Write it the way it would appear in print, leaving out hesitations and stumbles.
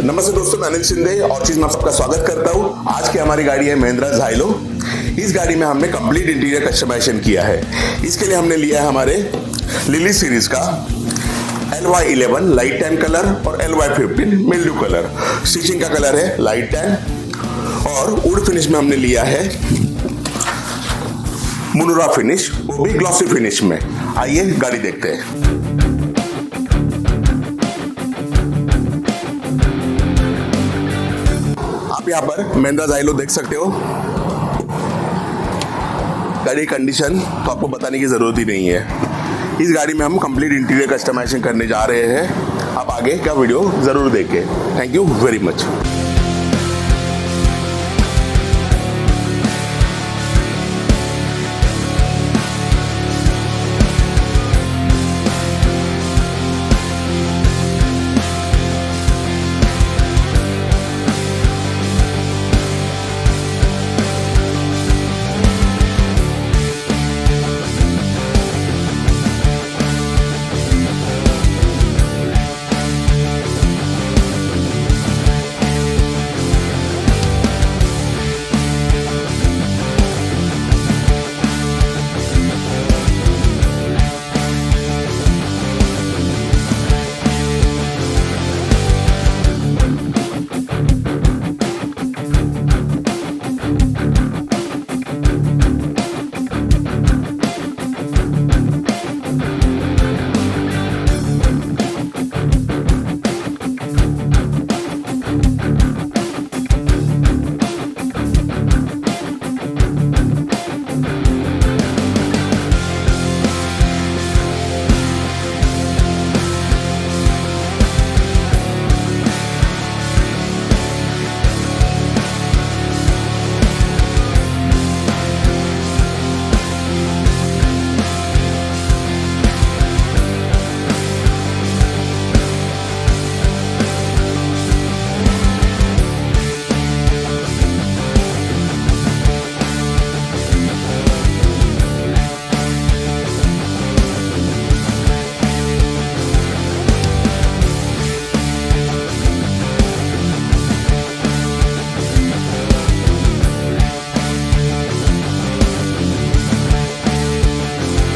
नमस्ते दोस्तों, मैं अनिल शिंदे ऑर्चिस में आपका स्वागत करता हूँ। आज की हमारी गाड़ी है महिंद्रा Xylo। इस गाड़ी में हमने कंप्लीट इंटीरियर कस्टमाइजेशन किया है। इसके लिए हमने लिया है हमारे लिली सीरीज का LY11 लाइट टैन कलर और LY15 मिल्ड्यू कलर। स्टिचिंग का कलर है लाइट टैन और वुड फिनिश में हमने लिया है मुनुरा फिनिश, वो भी ग्लॉसी फिनिश में। आइए गाड़ी देखते हैं। आप यहाँ पर महिंद्रा Xylo देख सकते हो। गाड़ी कंडीशन तो आपको बताने की जरूरत ही नहीं है। इस गाड़ी में हम कंप्लीट इंटीरियर कस्टमाइजेशन करने जा रहे हैं। आप आगे का वीडियो जरूर देखें। Thank you very much.